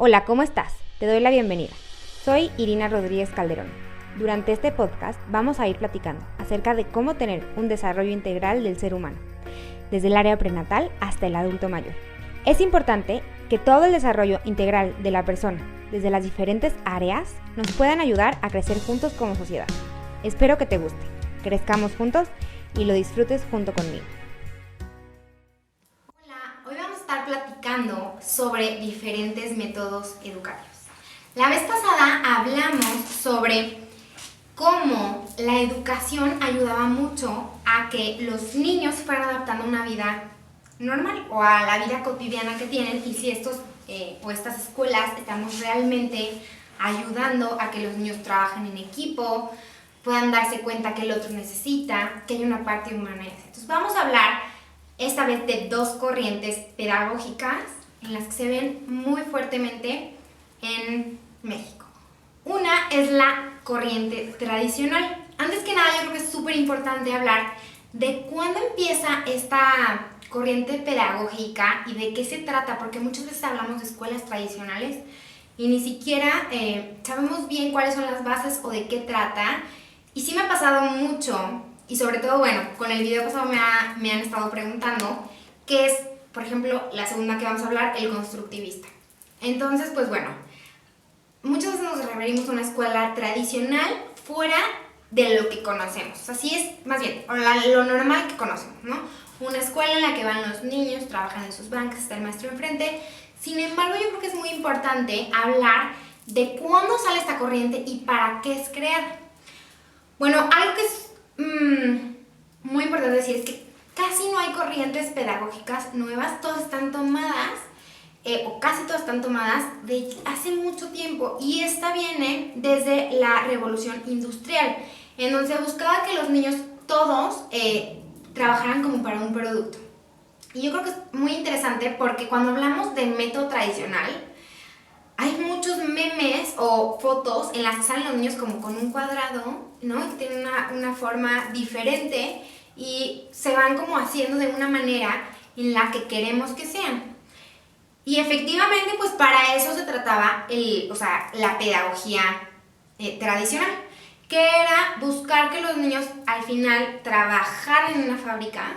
Hola, ¿cómo estás? Te doy la bienvenida. Soy Irina Rodríguez Calderón. Durante este podcast vamos a ir platicando acerca de cómo tener un desarrollo integral del ser humano, desde el área prenatal hasta el adulto mayor. Es importante que todo el desarrollo integral de la persona, desde las diferentes áreas, nos puedan ayudar a crecer juntos como sociedad. Espero que te guste, crezcamos juntos y lo disfrutes junto conmigo. Hoy vamos a estar platicando sobre diferentes métodos educativos. La vez pasada hablamos sobre cómo la educación ayudaba mucho a que los niños fueran adaptando a una vida normal o a la vida cotidiana que tienen, y si estos o estas escuelas estamos realmente ayudando a que los niños trabajen en equipo, puedan darse cuenta que el otro necesita, que hay una parte humana. Entonces vamos a hablar esta vez de dos corrientes pedagógicas en las que se ven muy fuertemente en México. Una es la corriente tradicional. Antes que nada, yo creo que es súper importante hablar de cuándo empieza esta corriente pedagógica y de qué se trata, porque muchas veces hablamos de escuelas tradicionales y ni siquiera sabemos bien cuáles son las bases o de qué trata. Y sí me ha pasado mucho. Y sobre todo, bueno, con el video pasado me han estado preguntando qué es, por ejemplo, la segunda que vamos a hablar, el constructivista. Entonces, pues bueno, muchas veces nos referimos a una escuela tradicional fuera de lo que conocemos. Así es, más bien, lo normal que conocemos, ¿no? Una escuela en la que van los niños, trabajan en sus bancas, está el maestro enfrente. Sin embargo, yo creo que es muy importante hablar de cuándo sale esta corriente y para qué es creada. Bueno, algo que es muy importante decir es que casi no hay corrientes pedagógicas nuevas, todas están tomadas, o casi todas están tomadas de hace mucho tiempo, y esta viene desde la revolución industrial, en donde se buscaba que los niños todos trabajaran como para un producto. Y yo creo que es muy interesante porque cuando hablamos de método tradicional, hay muchos memes o fotos en las que salen los niños como con un cuadrado, ¿no? Que tienen una forma diferente y se van como haciendo de una manera en la que queremos que sean. Y efectivamente, pues para eso se trataba la pedagogía tradicional, que era buscar que los niños al final trabajaran en una fábrica,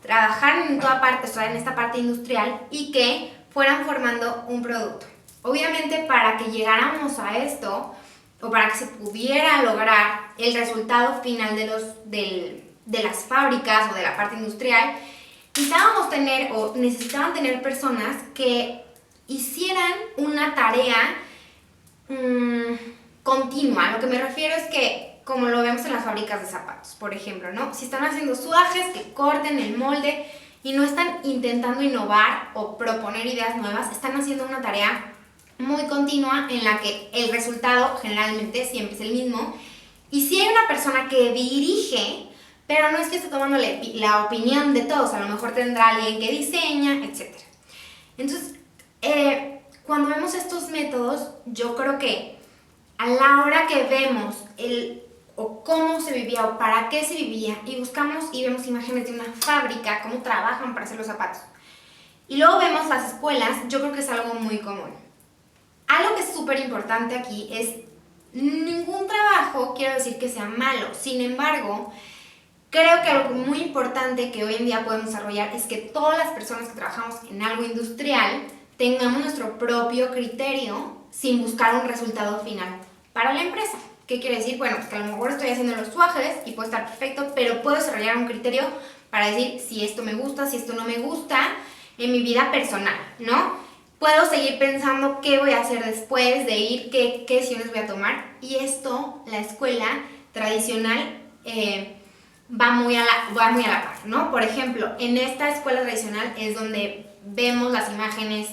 trabajaran en toda parte, o sea, en esta parte industrial, y que fueran formando un producto. Obviamente, para que llegáramos a esto, o para que se pudiera lograr el resultado final de las fábricas o de la parte industrial, necesitaban tener personas que hicieran una tarea continua. Lo que me refiero es que, como lo vemos en las fábricas de zapatos, por ejemplo, ¿no? Si están haciendo suajes, que corten el molde y no están intentando innovar o proponer ideas nuevas, están haciendo una tarea muy continua en la que el resultado generalmente siempre es el mismo. Y si hay una persona que dirige, pero no es que esté tomando la opinión de todos, a lo mejor tendrá alguien que diseña, etc. Entonces, cuando vemos estos métodos, yo creo que a la hora que vemos o cómo se vivía o para qué se vivía, y buscamos y vemos imágenes de una fábrica, cómo trabajan para hacer los zapatos, y luego vemos las escuelas, yo creo que es algo muy común. Algo que es súper importante aquí es, ningún trabajo quiero decir que sea malo. Sin embargo, creo que algo muy importante que hoy en día podemos desarrollar es que todas las personas que trabajamos en algo industrial tengamos nuestro propio criterio sin buscar un resultado final para la empresa. ¿Qué quiere decir? Bueno, pues que a lo mejor estoy haciendo los suajes y puede estar perfecto, pero puedo desarrollar un criterio para decir si esto me gusta, si esto no me gusta en mi vida personal, ¿no? Puedo seguir pensando qué voy a hacer después de ir, qué decisiones voy a tomar. Y esto, la escuela tradicional va muy a la par, ¿no? Por ejemplo, en esta escuela tradicional es donde vemos las imágenes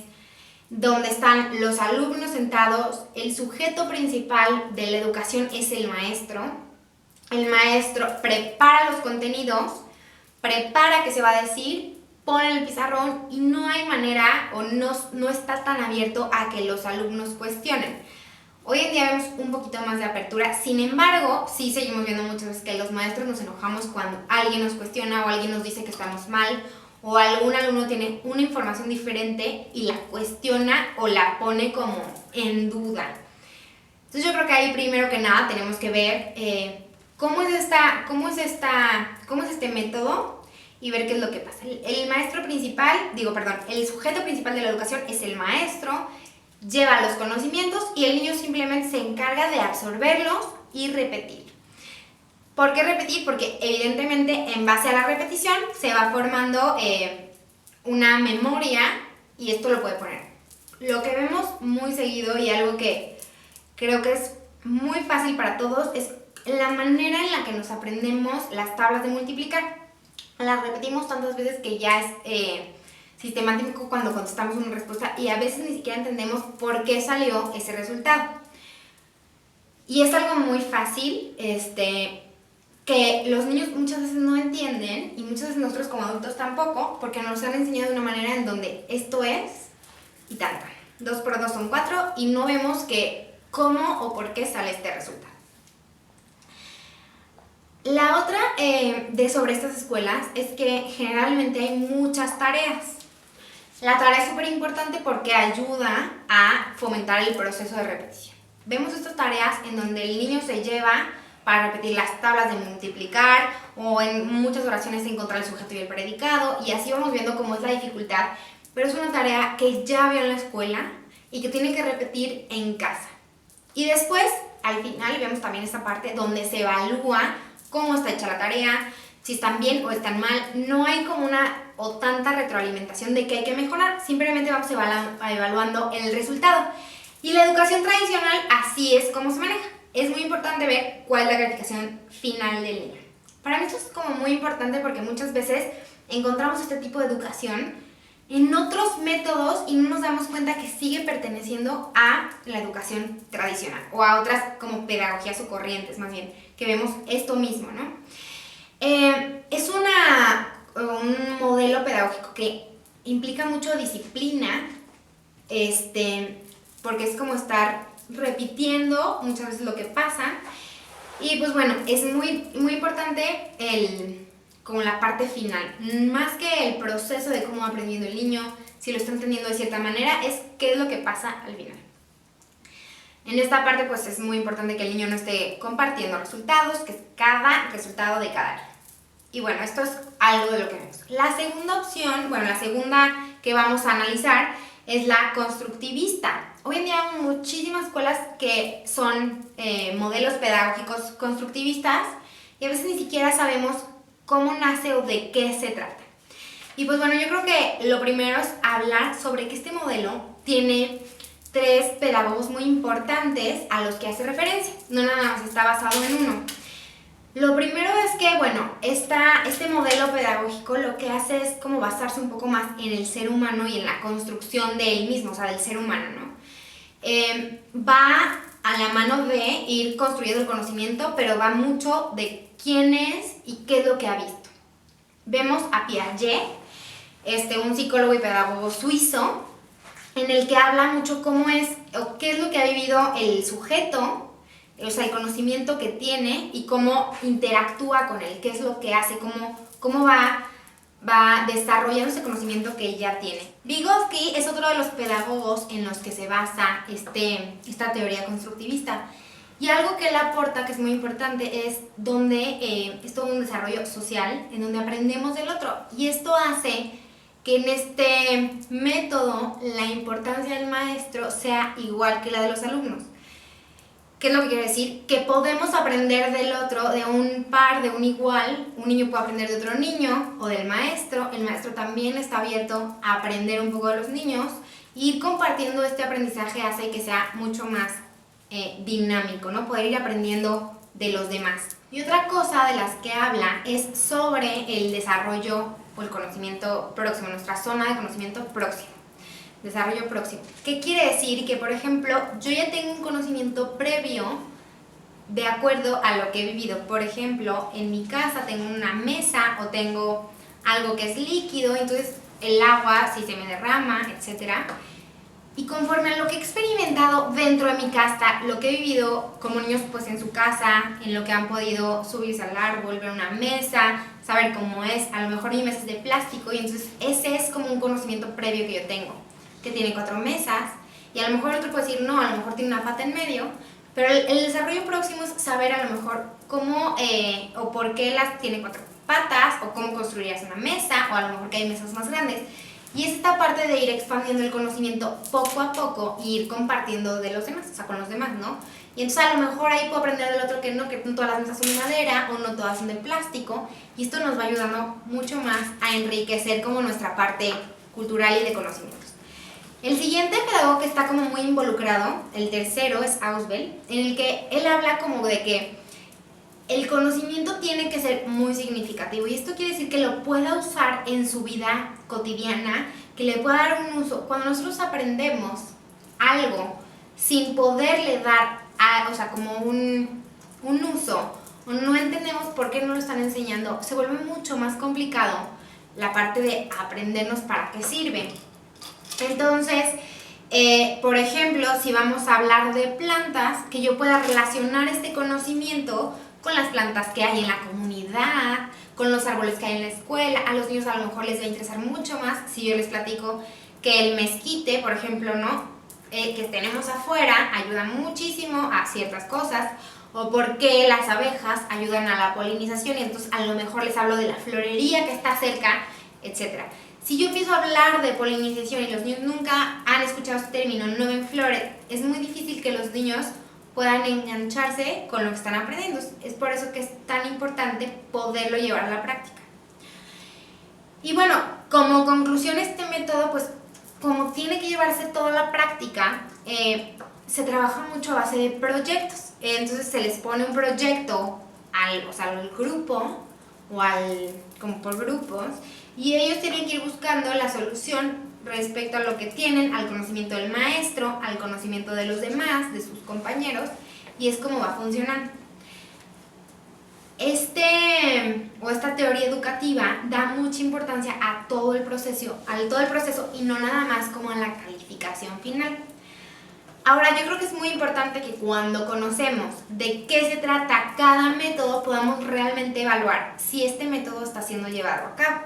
donde están los alumnos sentados. El sujeto principal de la educación es el maestro. El maestro prepara los contenidos, prepara qué se va a decir, pone el pizarrón, y no hay manera o no está tan abierto a que los alumnos cuestionen. Hoy en día vemos un poquito más de apertura. Sin embargo, sí seguimos viendo muchas veces que los maestros nos enojamos cuando alguien nos cuestiona o alguien nos dice que estamos mal o algún alumno tiene una información diferente y la cuestiona o la pone como en duda. Entonces yo creo que ahí primero que nada tenemos que ver cómo es este método y ver qué es lo que pasa. El sujeto principal de la educación es el maestro, lleva los conocimientos y el niño simplemente se encarga de absorberlos y repetir. ¿Por qué repetir? Porque evidentemente en base a la repetición se va formando una memoria y esto lo puede poner. Lo que vemos muy seguido y algo que creo que es muy fácil para todos es la manera en la que nos aprendemos las tablas de multiplicar. Las repetimos tantas veces que ya es sistemático cuando contestamos una respuesta y a veces ni siquiera entendemos por qué salió ese resultado. Y es algo muy fácil, que los niños muchas veces no entienden y muchas veces nosotros como adultos tampoco, porque nos han enseñado de una manera en donde esto es y tal. 2 por 2 son 4 y no vemos que cómo o por qué sale este resultado. La otra sobre estas escuelas es que generalmente hay muchas tareas. La tarea es súper importante porque ayuda a fomentar el proceso de repetición. Vemos estas tareas en donde el niño se lleva para repetir las tablas de multiplicar o en muchas oraciones encontrar el sujeto y el predicado y así vamos viendo cómo es la dificultad, pero es una tarea que ya vio en la escuela y que tiene que repetir en casa. Y después, al final, vemos también esta parte donde se evalúa cómo está hecha la tarea, si están bien o están mal. No hay como una o tanta retroalimentación de que hay que mejorar, simplemente vamos evaluando el resultado. Y la educación tradicional así es como se maneja. Es muy importante ver cuál es la calificación final del niño. Para mí esto es como muy importante porque muchas veces encontramos este tipo de educación en otros métodos y no nos damos cuenta que sigue perteneciendo a la educación tradicional o a otras como pedagogías o corrientes más bien, que vemos esto mismo, ¿no? Es un modelo pedagógico que implica mucho disciplina, porque es como estar repitiendo muchas veces lo que pasa y pues bueno, es muy, muy importante como la parte final, más que el proceso de cómo va aprendiendo el niño, si lo está entendiendo de cierta manera, es qué es lo que pasa al final. En esta parte pues es muy importante que el niño no esté compartiendo resultados, que es cada resultado de cada área. Y bueno, esto es algo de lo que vemos. La segunda opción, la segunda que vamos a analizar es la constructivista. Hoy en día hay muchísimas escuelas que son modelos pedagógicos constructivistas y a veces ni siquiera sabemos cómo nace o de qué se trata. Y pues bueno, yo creo que lo primero es hablar sobre que este modelo tiene 3 pedagogos muy importantes a los que hace referencia, no nada más está basado en uno. Lo primero es que, este modelo pedagógico lo que hace es como basarse un poco más en el ser humano y en la construcción de él mismo, o sea, del ser humano, ¿no? Va a la mano de ir construyendo el conocimiento, pero va mucho de quién es y qué es lo que ha visto. Vemos a Piaget, un psicólogo y pedagogo suizo, en el que habla mucho cómo es o qué es lo que ha vivido el sujeto, o sea, el conocimiento que tiene y cómo interactúa con él, qué es lo que hace, cómo va desarrollando ese conocimiento que ya tiene. Vygotsky es otro de los pedagogos en los que se basa esta teoría constructivista. Y algo que él aporta, que es muy importante, es donde es todo un desarrollo social, en donde aprendemos del otro. Y esto hace que en este método la importancia del maestro sea igual que la de los alumnos. ¿Qué es lo que quiere decir? Que podemos aprender del otro, de un par, de un igual. Un niño puede aprender de otro niño o del maestro. El maestro también está abierto a aprender un poco de los niños. Ir compartiendo este aprendizaje hace que sea mucho más dinámico, ¿no? Poder ir aprendiendo de los demás. Y otra cosa de las que habla es sobre el desarrollo o el conocimiento próximo, nuestra zona de conocimiento próximo. Desarrollo próximo. ¿Qué quiere decir? Que, por ejemplo, yo ya tengo un conocimiento previo de acuerdo a lo que he vivido. Por ejemplo, en mi casa tengo una mesa o tengo algo que es líquido, entonces el agua, si se me derrama, etc. Y conforme a lo que he experimentado dentro de mi casa, lo que he vivido como niños pues en su casa, en lo que han podido subirse al árbol, ver una mesa, saber cómo es, a lo mejor mi mesa es de plástico y entonces ese es como un conocimiento previo que yo tengo, que tiene 4 mesas y a lo mejor otro puede decir no, a lo mejor tiene una pata en medio, pero el desarrollo próximo es saber a lo mejor cómo o por qué las tiene 4 patas o cómo construirías una mesa o a lo mejor que hay mesas más grandes. Y es esta parte de ir expandiendo el conocimiento poco a poco y ir compartiendo de los demás, o sea, con los demás, ¿no? Y entonces a lo mejor ahí puedo aprender del otro que no todas las mesas son de madera o no todas son de plástico. Y esto nos va ayudando mucho más a enriquecer como nuestra parte cultural y de conocimientos. El siguiente pedagogo que está como muy involucrado, el tercero, es Ausubel, en el que él habla como de que el conocimiento tiene que ser muy significativo y esto quiere decir que lo pueda usar en su vida cotidiana, que le pueda dar un uso. Cuando nosotros aprendemos algo sin poderle dar, o sea, como un uso, o no entendemos por qué no lo están enseñando, se vuelve mucho más complicado la parte de aprendernos para qué sirve. Entonces, por ejemplo, si vamos a hablar de plantas, que yo pueda relacionar este conocimiento con las plantas que hay en la comunidad, con los árboles que hay en la escuela. A los niños a lo mejor les va a interesar mucho más si yo les platico que el mezquite, por ejemplo, ¿no? Que tenemos afuera ayuda muchísimo a ciertas cosas, o por qué las abejas ayudan a la polinización y entonces a lo mejor les hablo de la florería que está cerca, etc. Si yo empiezo a hablar de polinización y los niños nunca han escuchado este término, no ven flores, es muy difícil que los niños puedan engancharse con lo que están aprendiendo. Es por eso que es tan importante poderlo llevar a la práctica. Y bueno, como conclusión, este método, pues como tiene que llevarse toda la práctica, se trabaja mucho a base de proyectos. Entonces se les pone un proyecto al grupo o como por grupos y ellos tienen que ir buscando la solución respecto a lo que tienen, al conocimiento del maestro, al conocimiento de los demás, de sus compañeros, y es como va funcionando. Esta teoría educativa da mucha importancia a todo el proceso y no nada más como a la calificación final. Ahora, yo creo que es muy importante que cuando conocemos de qué se trata cada método, podamos realmente evaluar si este método está siendo llevado a cabo.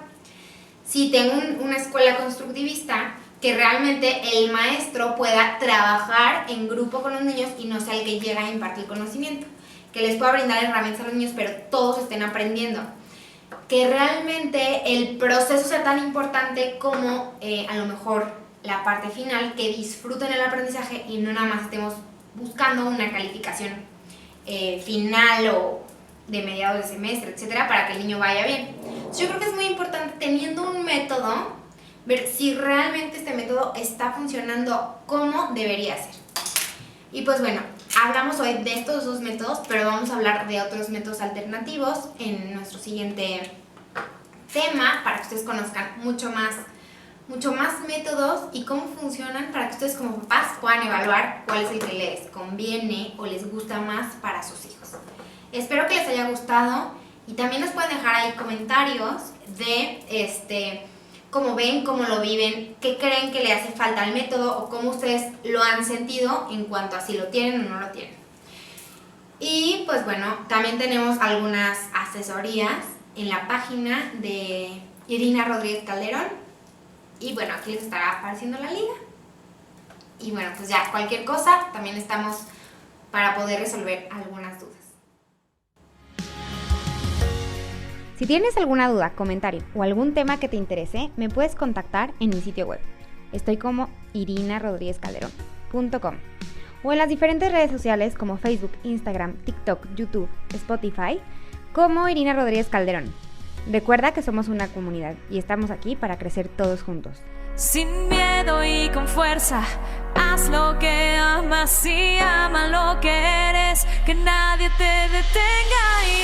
Si tengo una escuela constructivista, que realmente el maestro pueda trabajar en grupo con los niños y no sea el que llega a impartir conocimiento. Que les pueda brindar herramientas a los niños, pero todos estén aprendiendo. Que realmente el proceso sea tan importante como a lo mejor la parte final, que disfruten el aprendizaje y no nada más estemos buscando una calificación final o de mediados de semestre, etcétera, para que el niño vaya bien. Yo creo que es muy importante, teniendo un método, ver si realmente este método está funcionando como debería ser. Y pues bueno, hablamos hoy de estos dos métodos, pero vamos a hablar de otros métodos alternativos en nuestro siguiente tema, para que ustedes conozcan mucho más métodos y cómo funcionan, para que ustedes como papás puedan evaluar cuál es el que les conviene o les gusta más para sus hijos. Espero que les haya gustado y también nos pueden dejar ahí comentarios de cómo ven, cómo lo viven, qué creen que le hace falta al método o cómo ustedes lo han sentido en cuanto a si lo tienen o no lo tienen. Y pues bueno, también tenemos algunas asesorías en la página de Irina Rodríguez Calderón y bueno, aquí les estará apareciendo la liga. Y bueno, pues ya cualquier cosa, también estamos para poder resolver algunas dudas. Si tienes alguna duda, comentario o algún tema que te interese, me puedes contactar en mi sitio web. Estoy como irinarodriguezcalderón.com o en las diferentes redes sociales como Facebook, Instagram, TikTok, YouTube, Spotify, como Irina Rodríguez Calderón. Recuerda que somos una comunidad y estamos aquí para crecer todos juntos. Sin miedo y con fuerza, haz lo que amas y ama lo que eres, que nadie te detenga.